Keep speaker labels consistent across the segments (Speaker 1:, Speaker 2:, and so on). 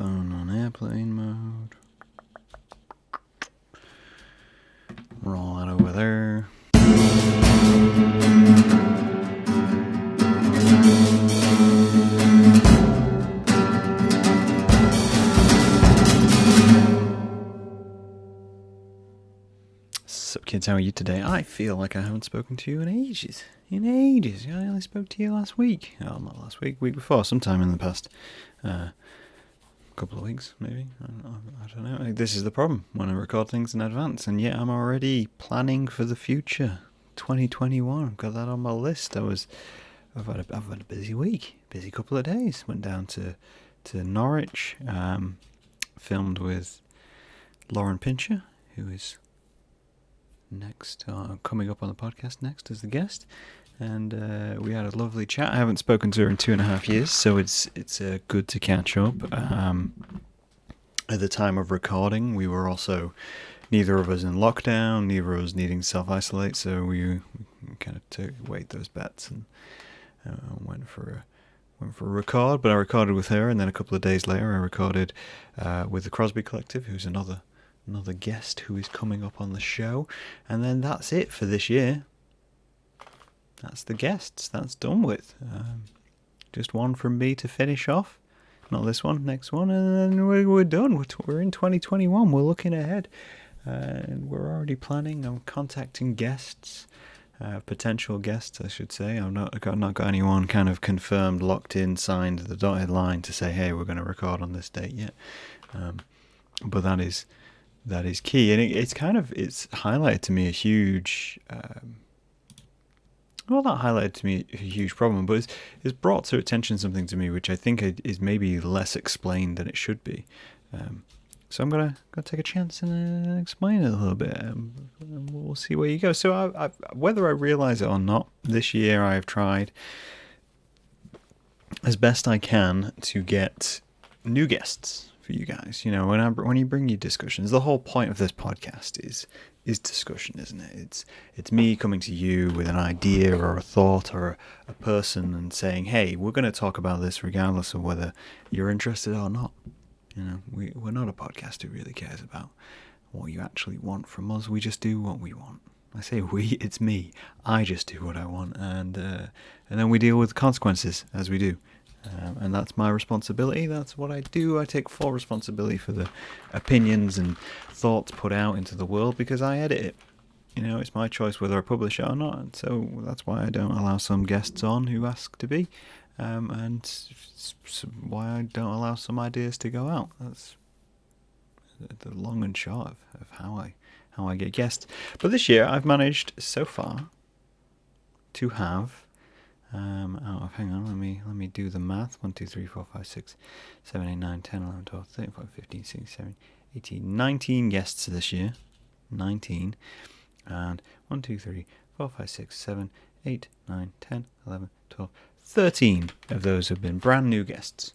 Speaker 1: phone on airplane mode. Roll that over there. Sup kids, how are you today? I feel like I haven't spoken to you in ages. I only spoke to you last week. Oh, not last week, week before, sometime in the past couple of weeks, maybe. I don't know. This is the problem when I record things in advance, and yet I'm already planning for the future. 2021, I've got that on my list. I've had a busy week, busy couple of days. Went down to Norwich, filmed with Lauren Pincher, who is next, coming up on the podcast next as the guest, and we had a lovely chat. I haven't spoken to her in 2.5 years, so it's good to catch up. At the time of recording, we were also neither of us in lockdown, neither of us needing to self-isolate, so we kind of weighed those bets and went for a record. But I recorded with her, and then a couple of days later I recorded with the Crosby Collective, who's another guest who is coming up on the show. And then that's it for this year. That's the guests. That's done with. Just one from me to finish off. Not this one, next one, and then we're done. We're in 2021. We're looking ahead. And we're already planning. I'm contacting guests. Potential guests, I should say. I've not got anyone kind of confirmed, locked in, signed the dotted line to say, hey, we're going to record on this date yet. But that is key, and it's highlighted to me a huge, not highlighted to me a huge problem, but it's brought to attention something to me which I think is maybe less explained than it should be. So I'm gonna take a chance and explain it a little bit, and we'll see where you go. So I whether I realize it or not, this year I have tried as best I can to get new guests for you guys. You know, when you bring you discussions, the whole point of this podcast is discussion, isn't it? It's me coming to you with an idea or a thought or a person and saying, hey, we're going to talk about this regardless of whether you're interested or not. You know, we're not a podcast who really cares about what you actually want from us. We just do what we want. I say we, it's me. I just do what I want, and then we deal with the consequences as we do. And that's my responsibility. That's what I do. I take full responsibility for the opinions and thoughts put out into the world because I edit it. You know, it's my choice whether I publish it or not. And so that's why I don't allow some guests on who ask to be, and why I don't allow some ideas to go out. That's the long and short of how I get guests. But this year I've managed so far to have. Hang on, let me do the math. 1, 2, 3, 4, 5, 6, 7, 8, 9, 10, 11, 12, 13, 14, 15, 16, 17, 18, 19 guests this year. 19. And 1, 2, 3, 4, 5, 6, 7, 8, 9, 10, 11, 12, 13 of those have been brand new guests.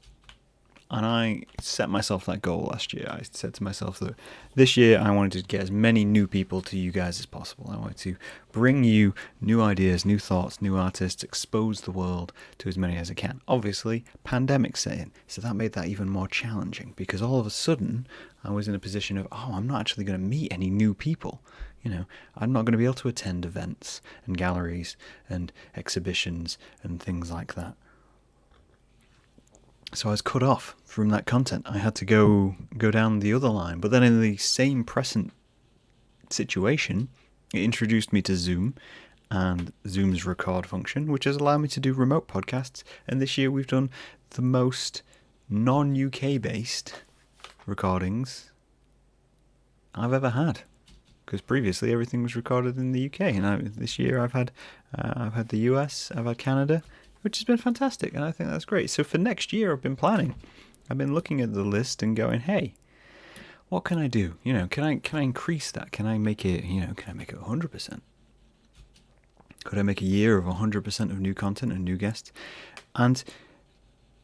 Speaker 1: And I set myself that goal last year. I said to myself that this year I wanted to get as many new people to you guys as possible. I wanted to bring you new ideas, new thoughts, new artists, expose the world to as many as I can. Obviously, pandemic set in, so that made that even more challenging because all of a sudden I was in a position of, I'm not actually going to meet any new people. You know, I'm not going to be able to attend events and galleries and exhibitions and things like that. So I was cut off from that content. I had to go down the other line. But then in the same present situation, it introduced me to Zoom and Zoom's record function, which has allowed me to do remote podcasts. And this year we've done the most non-UK based recordings I've ever had. Because previously everything was recorded in the UK. And this year I've had the US, I've had Canada, which has been fantastic, and I think that's great. So for next year, I've been planning. I've been looking at the list and going, hey, what can I do? You know, can I increase that? Can I make it, can I make it 100%? Could I make a year of 100% of new content and new guests? And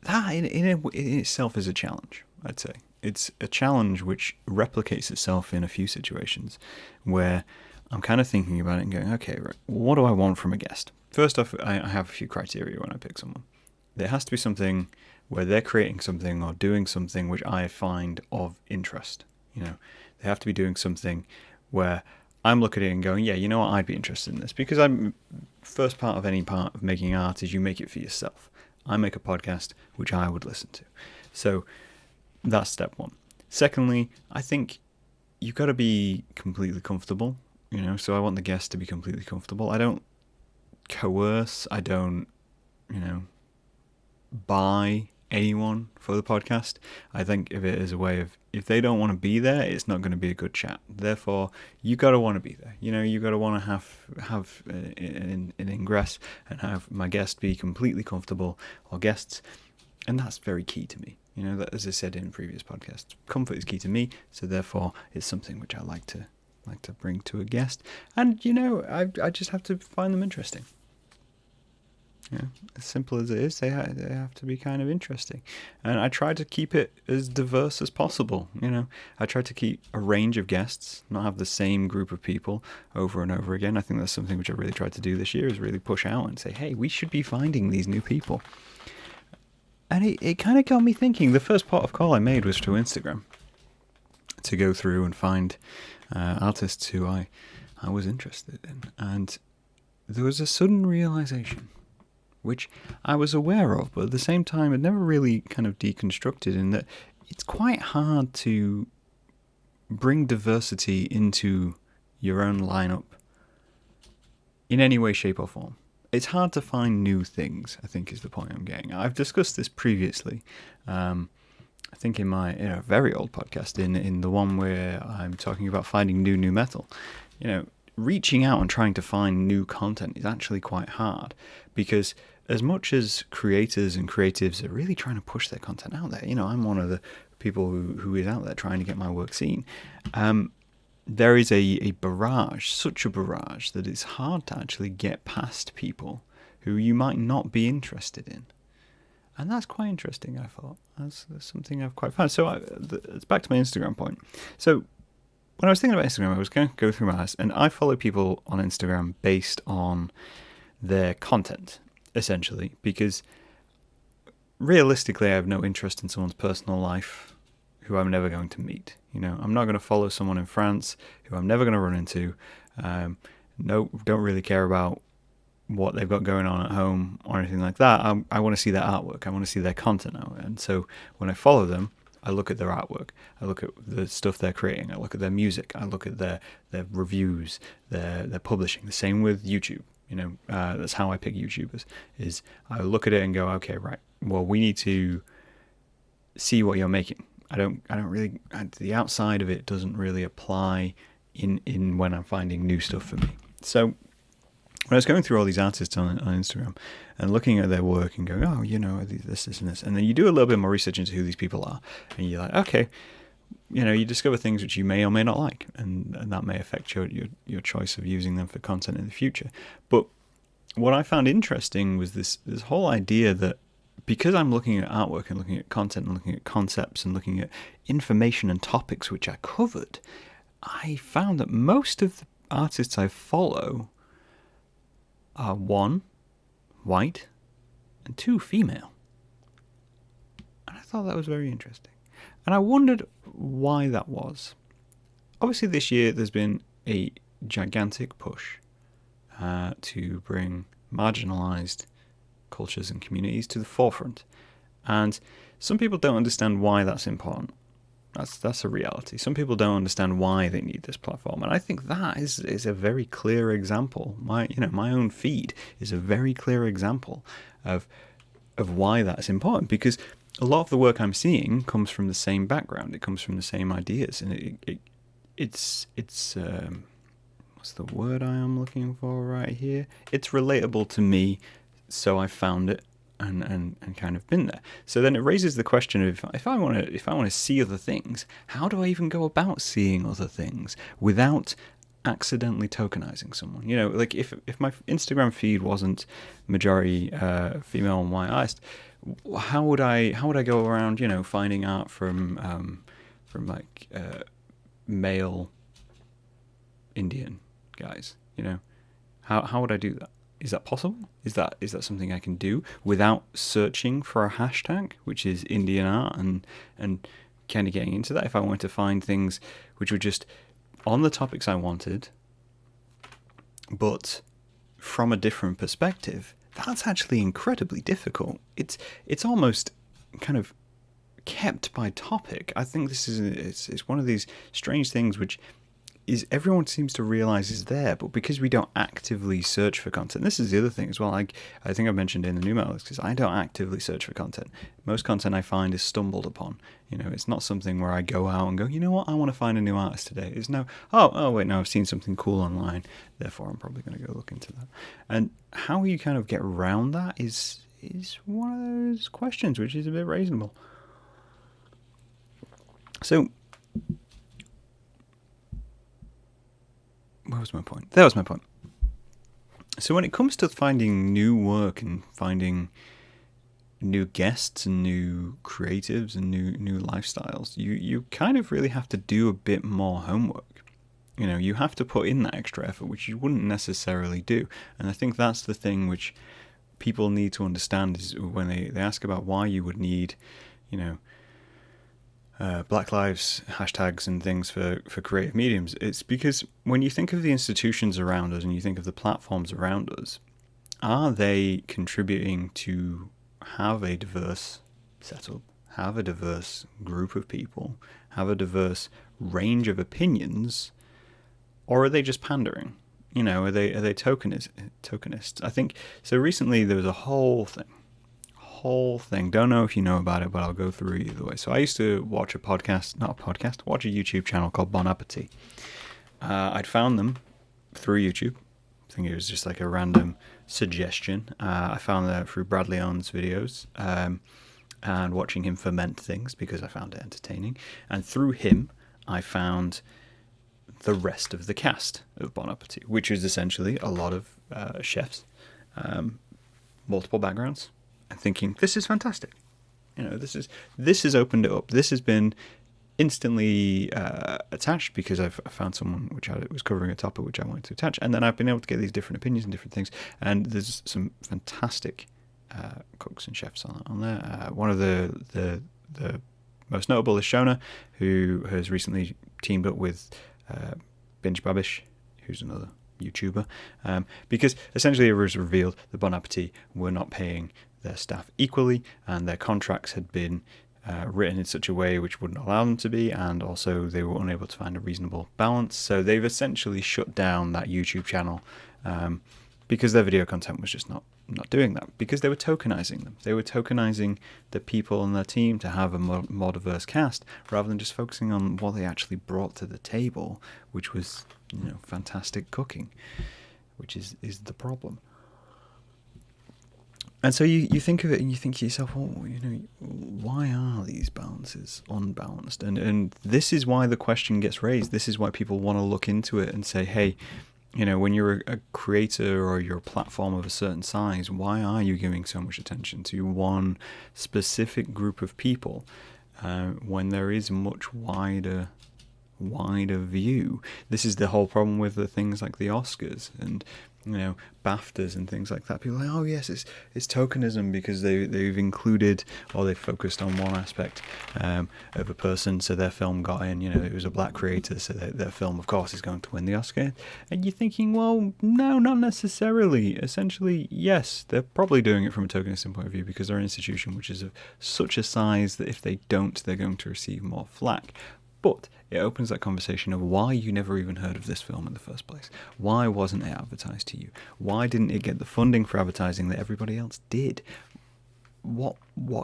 Speaker 1: that in itself is a challenge, I'd say. It's a challenge which replicates itself in a few situations where I'm kind of thinking about it and going, okay, right, what do I want from a guest? First off, I have a few criteria when I pick someone. There has to be something where they're creating something or doing something which I find of interest. You know, they have to be doing something where I'm looking at it and going, yeah, you know what, I'd be interested in this. Because first part of any part of making art is you make it for yourself. I make a podcast which I would listen to. So that's step one. Secondly, I think you've got to be completely comfortable, you know, so I want the guest to be completely comfortable. I don't coerce, I don't, you know, buy anyone for the podcast. I think of it as a way of, if they don't want to be there, it's not going to be a good chat. Therefore, you got to want to be there. You know, you got to want to have an ingress and have my guest be completely comfortable, or guests, and that's very key to me. You know, that, as I said in previous podcasts, comfort is key to me. So therefore, it's something which I like to bring to a guest, and you know, I just have to find them interesting. Yeah, as simple as it is, they have to be kind of interesting. And I try to keep it as diverse as possible. You know, I try to keep a range of guests, not have the same group of people over and over again. I think that's something which I really tried to do this year, is really push out and say, hey, we should be finding these new people. And it kind of got me thinking. The first port of call I made was to Instagram, to go through and find artists who I was interested in. And there was a sudden realization, which I was aware of, but at the same time, it never really kind of deconstructed, in that it's quite hard to bring diversity into your own lineup in any way, shape, or form. It's hard to find new things, I think, is the point I'm getting. I've discussed this previously, I think in a very old podcast, in the one where I'm talking about finding new metal. You know, reaching out and trying to find new content is actually quite hard, because as much as creators and creatives are really trying to push their content out there, you know, I'm one of the people who is out there trying to get my work seen. There is a barrage, such a barrage, that it's hard to actually get past people who you might not be interested in. And that's quite interesting, I thought. That's something I've quite found. So it's back to my Instagram point. So when I was thinking about Instagram, I was going to go through my list, and I follow people on Instagram based on their content, essentially, because realistically, I have no interest in someone's personal life who I'm never going to meet. You know, I'm not going to follow someone in France who I'm never going to run into. No, don't really care about what they've got going on at home or anything like that. I want to see their artwork. I want to see their content out. And so when I follow them, I look at their artwork. I look at the stuff they're creating. I look at their music. I look at their reviews, their publishing. The same with YouTube. You know, that's how I pick YouTubers. Is I look at it and go, okay, right. Well, we need to see what you're making. I don't really. The outside of it doesn't really apply in when I'm finding new stuff for me. So when I was going through all these artists on Instagram and looking at their work and going, oh, you know, this, and this, and then you do a little bit more research into who these people are, and you're like, okay, you know, you discover things which you may or may not like, and that may affect your choice of using them for content in the future. But what I found interesting was this whole idea that because I'm looking at artwork and looking at content and looking at concepts and looking at information and topics which I covered, I found that most of the artists I follow are 1, white, and 2, female. And I thought that was very interesting. And I wondered why that was. Obviously this year there's been a gigantic push to bring marginalized cultures and communities to the forefront. And some people don't understand why that's important. That's a reality. Some people don't understand why they need this platform, and I think that is a very clear example. My own feed is a very clear example of why that's important, because a lot of the work I'm seeing comes from the same background. It comes from the same ideas, and it's what's the word I am looking for right here? It's relatable to me, so I found it. And kind of been there. So then it raises the question of if I want to see other things, how do I even go about seeing other things without accidentally tokenizing someone? You know, like if my Instagram feed wasn't majority female and white artists, how would I go around, you know, finding art from like male Indian guys? You know, how would I do that? Is that possible? Is that something I can do without searching for a hashtag, which is Indian art, and kind of getting into that? If I wanted to find things which were just on the topics I wanted, but from a different perspective, that's actually incredibly difficult. It's almost kind of kept by topic. I think this is it's one of these strange things which is everyone seems to realize is there, but because we don't actively search for content, this is the other thing as well. I think I mentioned in the new mail list, because I don't actively search for content. Most content I find is stumbled upon. It's not something where I go out and go, you know what, I want to find a new artist today. It's no, oh wait, no, I've seen something cool online, therefore I'm probably going to go look into that. And how you kind of get around that is one of those questions which is a bit reasonable. So, where was my point? That was my point. So when it comes to finding new work and finding new guests and new creatives and new lifestyles, you kind of really have to do a bit more homework. You have to put in that extra effort, which you wouldn't necessarily do. And I think that's the thing which people need to understand is when they ask about why you would need, Black Lives hashtags and things for creative mediums. It's because when you think of the institutions around us and you think of the platforms around us, are they contributing to have a diverse setup, have a diverse group of people, have a diverse range of opinions, or are they just pandering? Are they tokenists? I think so. Recently there was a whole thing. Don't know if you know about it, but I'll go through it either way. So I used to watch watch a YouTube channel called Bon Appetit. I'd found them through YouTube. I think it was just like a random suggestion. I found that through Brad Leon's videos and watching him ferment things because I found it entertaining. And through him, I found the rest of the cast of Bon Appetit, which is essentially a lot of chefs, multiple backgrounds. And thinking, this is fantastic. This has opened it up. This has been instantly attached because I've found someone which was covering a topic which I wanted to attach, and then I've been able to get these different opinions and different things. And there's some fantastic cooks and chefs on there. One of the most notable is Shona, who has recently teamed up with Binge Babish, who's another YouTuber, because essentially it was revealed that Bon Appetit were not paying their staff equally, and their contracts had been written in such a way which wouldn't allow them to be, and also they were unable to find a reasonable balance. So they've essentially shut down that YouTube channel because their video content was just not doing that, because they were tokenizing them. They were tokenizing the people on their team to have a more diverse cast, rather than just focusing on what they actually brought to the table, which was fantastic cooking, which is the problem. And so you think of it and you think to yourself, why are these balances unbalanced? And this is why the question gets raised. This is why people want to look into it and say, hey, when you're a creator or you're a platform of a certain size, why are you giving so much attention to one specific group of people when there is a much wider view? This is the whole problem with the things like the Oscars and BAFTAs and things like that. People are like, oh yes, it's tokenism because they've included or they've focused on one aspect of a person, so their film got in. It was a black creator, so their film, of course, is going to win the Oscar. And you're thinking, well, no, not necessarily. Essentially, yes, they're probably doing it from a tokenism point of view because they're an institution which is of such a size that if they don't, they're going to receive more flack. But it opens that conversation of why you never even heard of this film in the first place. Why wasn't it advertised to you? Why didn't it get the funding for advertising that everybody else did? What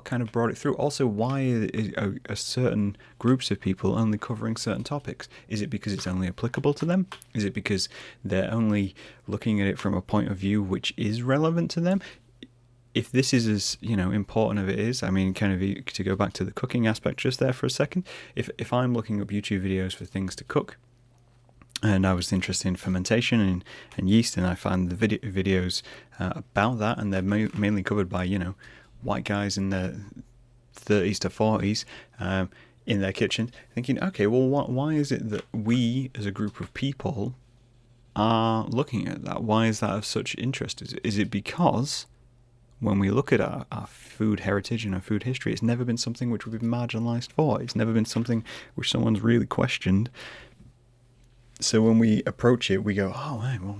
Speaker 1: kind of brought it through? Also, why are certain groups of people only covering certain topics? Is it because it's only applicable to them? Is it because they're only looking at it from a point of view which is relevant to them? If this is as important as it is, I mean, kind of to go back to the cooking aspect just there for a second, if I'm looking up YouTube videos for things to cook, and I was interested in fermentation and yeast, and I find the videos about that, and they're mainly covered by white guys in their 30s to 40s in their kitchen, thinking, okay, well, why is it that we as a group of people are looking at that? Why is that of such interest? Is it because when we look at our food heritage and our food history, it's never been something which we've been marginalized for. It's never been something which someone's really questioned. So when we approach it, we go, oh, hey, well,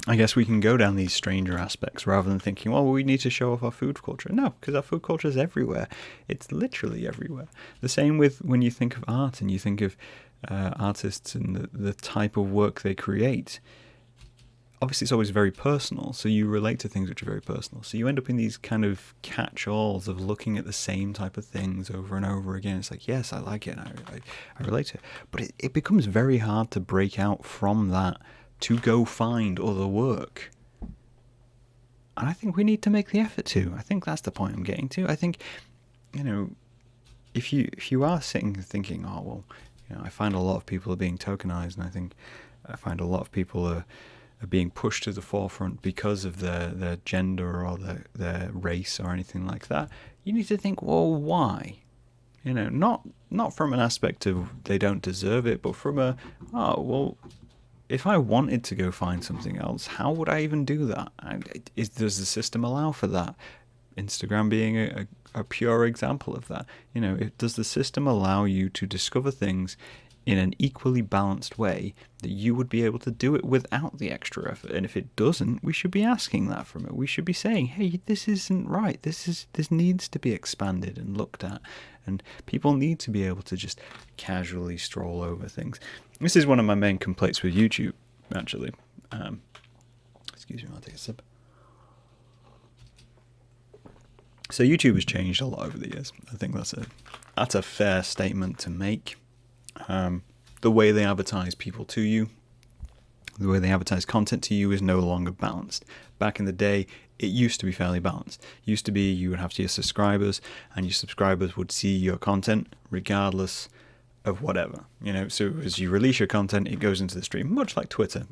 Speaker 1: I guess we can go down these stranger aspects rather than thinking, well, we need to show off our food culture. No, because our food culture is everywhere. It's literally everywhere. The same with when you think of art and you think of artists and the type of work they create. Obviously, it's always very personal, so you relate to things which are very personal. So you end up in these kind of catch-alls of looking at the same type of things over and over again. It's like, yes, I like it, I relate to it. But it becomes very hard to break out from that to go find other work. And I think we need to make the effort to. I think that's the point I'm getting to. I think, if you are sitting thinking, oh, well, I find a lot of people are being tokenized, and I find a lot of people are being pushed to the forefront because of their gender or their race or anything like that. You need to think, well, why? Not from an aspect of they don't deserve it, but from if I wanted to go find something else, how would I even do that? Does the system allow for that? Instagram being a pure example of that. Does the system allow you to discover things in an equally balanced way that you would be able to do it without the extra effort? And if it doesn't, we should be asking that from it. We should be saying, hey, this isn't right. This needs to be expanded and looked at. And people need to be able to just casually stroll over things. This is one of my main complaints with YouTube, actually. Excuse me, I'll take a sip. So YouTube has changed a lot over the years. I think that's a fair statement to make. The way they advertise people to you, the way they advertise content to you is no longer balanced. Back in the day, it used to be fairly balanced. It used to be you would have your subscribers, and your subscribers would see your content regardless of whatever. So as you release your content, it goes into the stream, much like Twitter.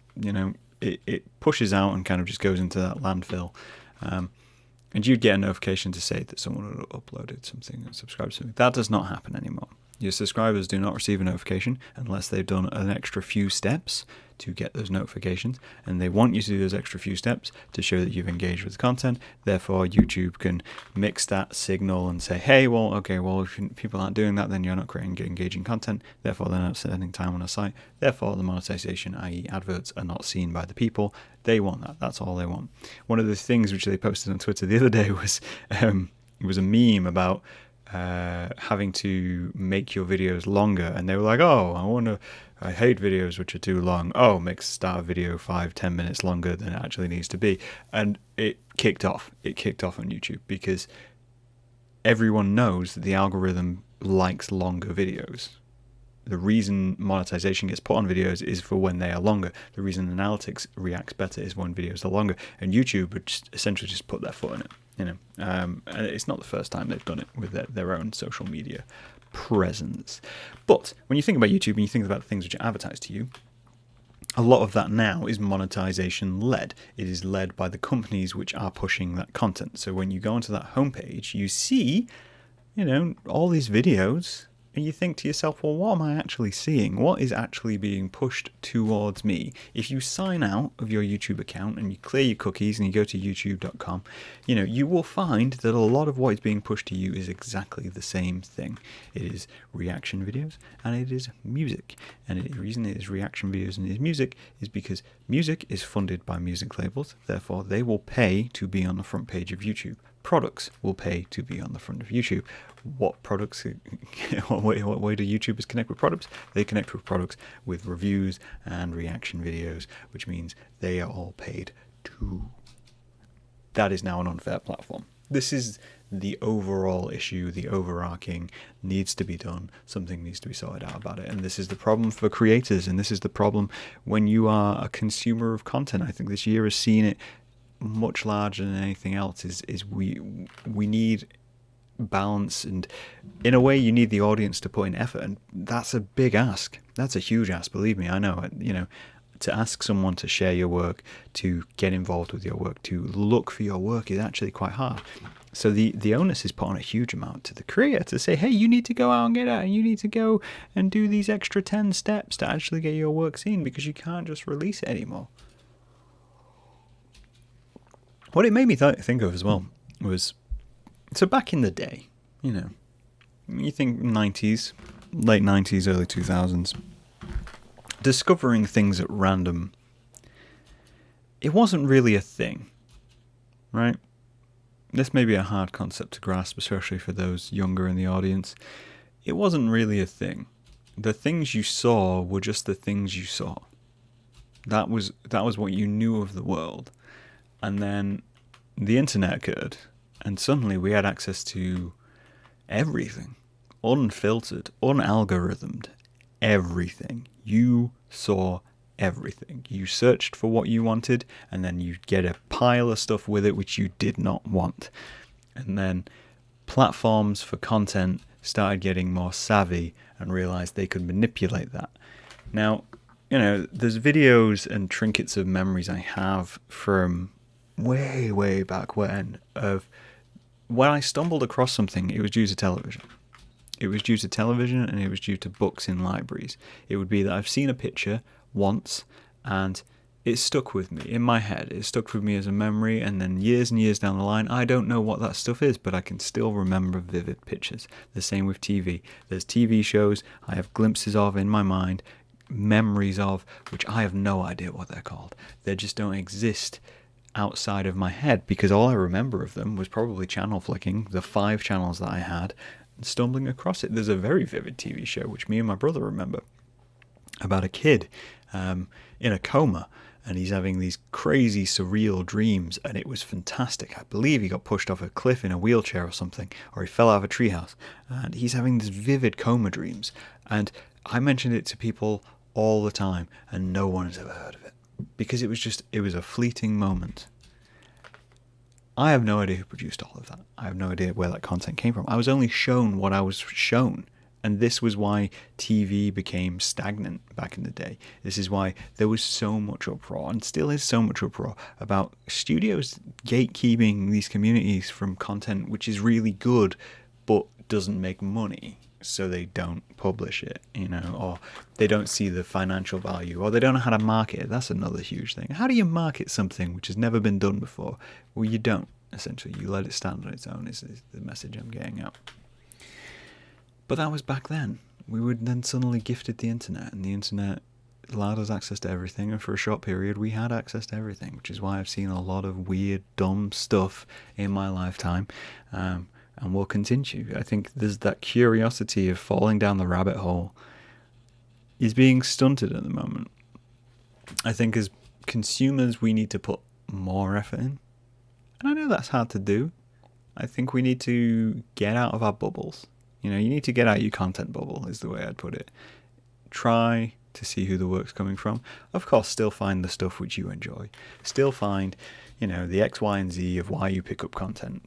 Speaker 1: It pushes out and kind of just goes into that landfill. And you'd get a notification to say that someone had uploaded something and subscribed to something. That does not happen anymore. Your subscribers do not receive a notification unless they've done an extra few steps to get those notifications, and they want you to do those extra few steps to show that you've engaged with the content. Therefore, YouTube can mix that signal and say, hey, if people aren't doing that, then you're not creating engaging content. Therefore, they're not spending time on a site. Therefore, the monetization, i.e. adverts, are not seen by the people. They want that. That's all they want. One of the things which they posted on Twitter the other day was it was a meme about having to make your videos longer, and they were like, I hate videos which are too long. Start a video 5-10 minutes longer than it actually needs to be. And it kicked off on YouTube because everyone knows that the algorithm likes longer videos. The reason monetization gets put on videos is for when they are longer. The reason analytics reacts better is when videos are longer. And YouTube would essentially just put their foot in it. And it's not the first time they've done it with their own social media presence. But when you think about YouTube and you think about the things which are advertised to you, a lot of that now is monetization led. It is led by the companies which are pushing that content. So when you go onto that homepage, you see, all these videos, and you think to yourself, well, what am I actually seeing? What is actually being pushed towards me? If you sign out of your YouTube account and you clear your cookies and you go to youtube.com, you will find that a lot of what is being pushed to you is exactly the same thing. It is reaction videos and it is music. And the reason it is reaction videos and it is music is because music is funded by music labels. Therefore, they will pay to be on the front page of YouTube. Products will pay to be on the front of YouTube. What products, what way do YouTubers connect with products? They connect with products with reviews and reaction videos, which means they are all paid too. That is now an unfair platform. This is the overall issue, the overarching needs to be done. Something needs to be sorted out about it. And this is the problem for creators. And this is the problem when you are a consumer of content. I think this year has seen it much larger than anything else is we need balance, and in a way you need the audience to put in effort, and that's a big ask. That's a huge ask, believe me. I know, to ask someone to share your work, to get involved with your work, to look for your work is actually quite hard. So the onus is put on a huge amount to the creator to say, hey, you need to go out and get out, and you need to go and do these extra 10 steps to actually get your work seen, because you can't just release it anymore. What it made me think of as well was, so back in the day, you think 90s, late 90s, early 2000s, discovering things at random, it wasn't really a thing, right? This may be a hard concept to grasp, especially for those younger in the audience. It wasn't really a thing. The things you saw were just the things you saw. That was what you knew of the world. And then the internet occurred, and suddenly we had access to everything. Unfiltered, unalgorithmed, everything. You saw everything. You searched for what you wanted, and then you get a pile of stuff with it which you did not want. And then platforms for content started getting more savvy and realized they could manipulate that. Now, there's videos and trinkets of memories I have from way, way back when I stumbled across something. It was due to television. It was due to television, and it was due to books in libraries. It would be that I've seen a picture once, and it stuck with me in my head. It stuck with me as a memory, and then years and years down the line, I don't know what that stuff is, but I can still remember vivid pictures. The same with TV. There's TV shows I have glimpses of in my mind, memories of, which I have no idea what they're called. They just don't exist outside of my head, because all I remember of them was probably channel flicking, the 5 channels that I had, and stumbling across it. There's a very vivid TV show, which me and my brother remember, about a kid in a coma, and he's having these crazy surreal dreams, and it was fantastic. I believe he got pushed off a cliff in a wheelchair or something, or he fell out of a treehouse, and he's having these vivid coma dreams, and I mentioned it to people all the time, and no one has ever heard of it, because it was a fleeting moment. I have no idea who produced all of that. I have no idea where that content came from. I was only shown what I was shown. And this was why TV became stagnant back in the day. This is why there was so much uproar, and still is so much uproar, about studios gatekeeping these communities from content which is really good but doesn't make money. So they don't publish it, or they don't see the financial value, or they don't know how to market it. That's another huge thing. How do you market something which has never been done before? Well, you don't, essentially. You let it stand on its own, is the message I'm getting out. But that was back then. We were then suddenly gifted the internet, and the internet allowed us access to everything, and for a short period we had access to everything, which is why I've seen a lot of weird, dumb stuff in my lifetime, and will continue. I think there's that curiosity of falling down the rabbit hole is being stunted at the moment. I think as consumers we need to put more effort in, and I know that's hard to do. I think we need to get out of our bubbles. You need to get out your content bubble, is the way I'd put it. Try to see who the work's coming from. Of course, still find the stuff which you enjoy. Still find, the X, Y, and Z of why you pick up content.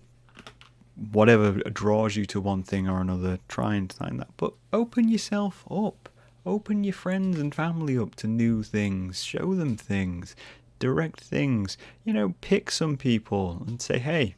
Speaker 1: Whatever draws you to one thing or another, try and find that. But open yourself up. Open your friends and family up to new things. Show them things. Direct things. Pick some people and say, hey,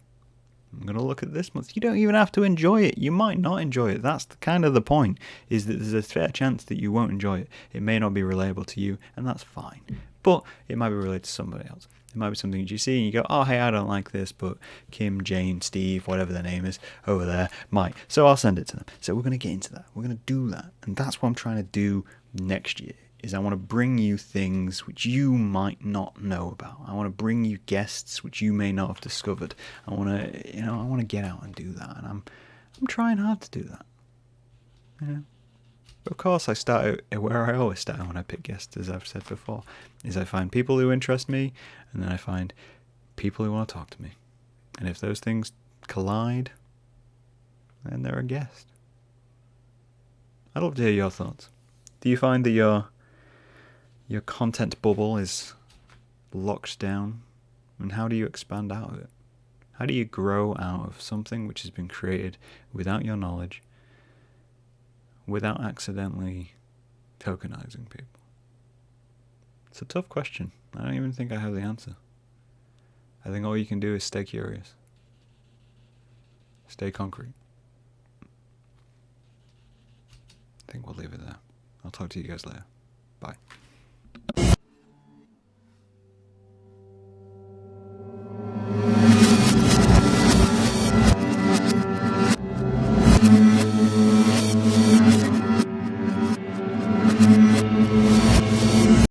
Speaker 1: I'm going to look at this month. You don't even have to enjoy it. You might not enjoy it. That's kind of the point, is that there's a fair chance that you won't enjoy it. It may not be relatable to you, and that's fine. But it might be related to somebody else. It might be something that you see and you go, oh, hey, I don't like this, but Kim, Jane, Steve, whatever their name is over there might. So I'll send it to them. So we're going to get into that. We're going to do that. And that's what I'm trying to do next year. Is I want to bring you things which you might not know about. I want to bring you guests which you may not have discovered. I want to get out and do that, and I'm trying hard to do that. Of course, I start where I always start when I pick guests, as I've said before, is I find people who interest me, and then I find people who want to talk to me. And if those things collide, then they're a guest. I'd love to hear your thoughts. Do you find that your content bubble is locked down? And how do you expand out of it? How do you grow out of something which has been created without your knowledge, without accidentally tokenizing people? It's a tough question. I don't even think I have the answer. I think all you can do is stay curious. Stay concrete. I think we'll leave it there. I'll talk to you guys later. Bye.